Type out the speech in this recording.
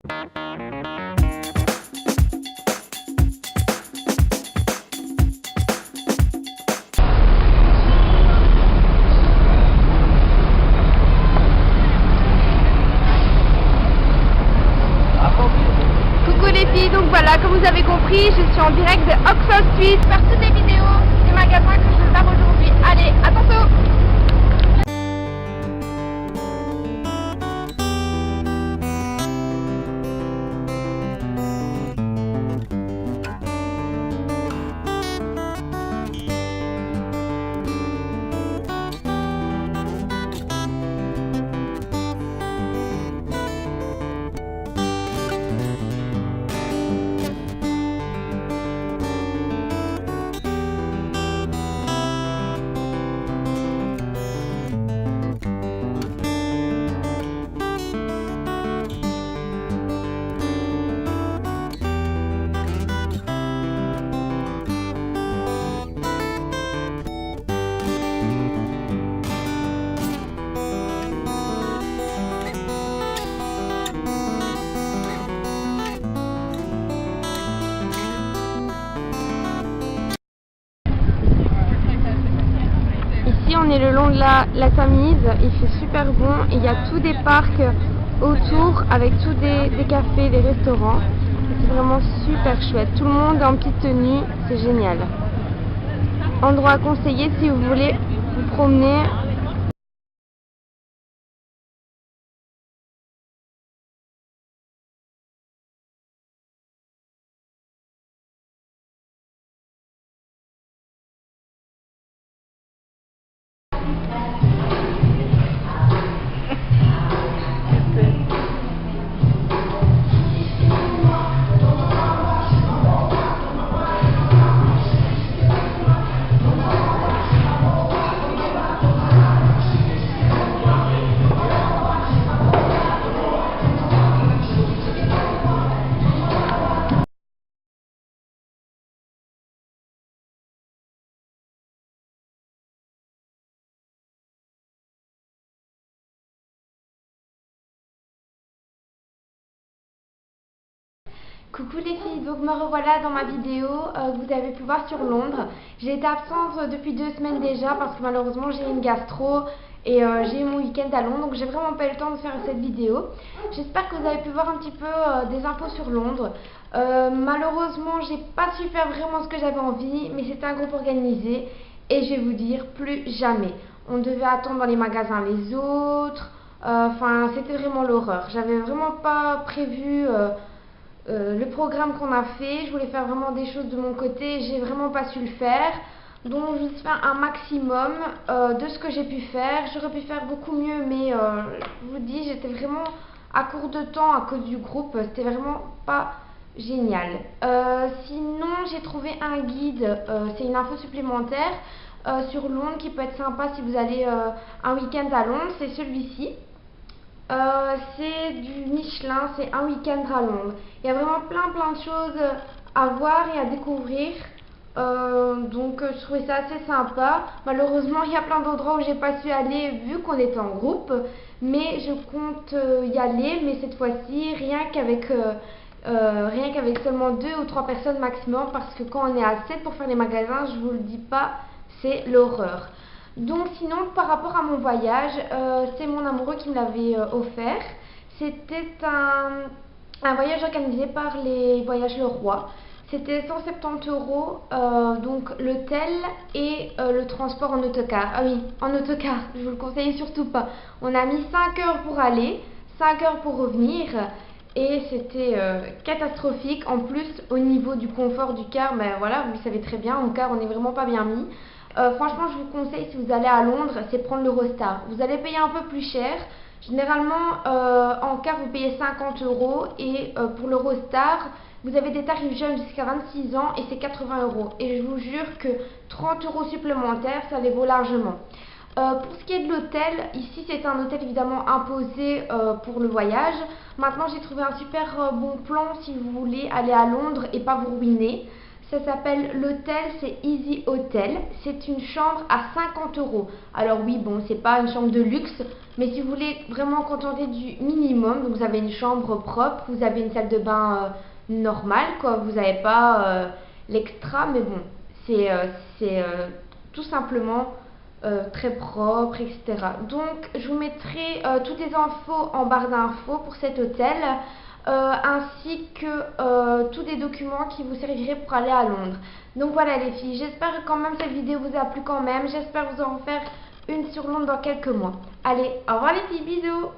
Coucou les filles, donc voilà, comme vous avez compris, je suis en direct de Oxford Suisse, faire toutes les vidéos des magasins que je vais faire aujourd'hui. Allez, à tantôt! Ici on est le long de la Tamise, il fait super bon et il y a tous des parcs autour avec tous des cafés, des restaurants. C'est vraiment super chouette, tout le monde est en petite tenue, c'est génial. Endroit à conseiller si vous voulez vous promener. Coucou les filles, donc me revoilà dans ma vidéo que vous avez pu voir sur Londres. J'ai été absente depuis 2 semaines déjà parce que malheureusement j'ai une gastro et j'ai eu mon week-end à Londres, donc j'ai vraiment pas eu le temps de faire cette vidéo. J'espère que vous avez pu voir un petit peu des infos sur Londres. Malheureusement j'ai pas su faire vraiment ce que j'avais envie, mais c'était un groupe organisé et je vais vous dire plus jamais. On devait attendre dans les magasins les autres, enfin c'était vraiment l'horreur. J'avais vraiment pas prévu le programme qu'on a fait. Je voulais faire vraiment des choses de mon côté, j'ai vraiment pas su le faire, donc je vais faire un maximum de ce que j'ai pu faire. J'aurais pu faire beaucoup mieux, mais je vous dis, j'étais vraiment à court de temps à cause du groupe, c'était vraiment pas génial. Sinon j'ai trouvé un guide, c'est une info supplémentaire sur Londres qui peut être sympa si vous allez un week-end à Londres, c'est celui-ci. C'est du Michelin, c'est un week-end à Londres. Il y a vraiment plein de choses à voir et à découvrir. Donc je trouvais ça assez sympa. Malheureusement il y a plein d'endroits où j'ai pas su aller vu qu'on était en groupe, mais je compte y aller, mais cette fois-ci rien qu'avec seulement 2 ou 3 personnes maximum, parce que quand on est à 7 pour faire les magasins, je vous le dis pas, c'est l'horreur. Donc sinon par rapport à mon voyage, c'est mon amoureux qui me l'avait offert. C'était un voyage organisé par les Voyages Le Roi. C'était 170 €, donc l'hôtel et le transport en autocar. Ah oui, en autocar, je vous le conseille surtout pas. On a mis 5 heures pour aller, 5 heures pour revenir. Et c'était catastrophique. En plus, au niveau du confort du car, ben voilà, vous le savez très bien, en car on n'est vraiment pas bien mis. Franchement, je vous conseille, si vous allez à Londres, c'est prendre l'Eurostar. Vous allez payer un peu plus cher. Généralement, en car, vous payez 50 € et pour l'Eurostar, vous avez des tarifs jeunes jusqu'à 26 ans et c'est 80 €. Et je vous jure que 30 € supplémentaires, ça les vaut largement. Pour ce qui est de l'hôtel, ici c'est un hôtel évidemment imposé pour le voyage. Maintenant j'ai trouvé un super bon plan si vous voulez aller à Londres et pas vous ruiner. Ça s'appelle l'hôtel, c'est Easy Hotel. C'est une chambre à 50 €. Alors oui, bon, c'est pas une chambre de luxe, Mais si vous voulez vraiment contenter du minimum, donc vous avez une chambre propre, vous avez une salle de bain normale, quoi. Vous n'avez pas l'extra, mais bon, c'est tout simplement très propre, etc. Donc, je vous mettrai toutes les infos en barre d'infos pour cet hôtel, ainsi que tous les documents qui vous serviraient pour aller à Londres. Donc voilà les filles, j'espère que quand même cette vidéo vous a plu quand même. J'espère vous en faire une sur Londres dans quelques mois. Allez, au revoir les filles, bisous!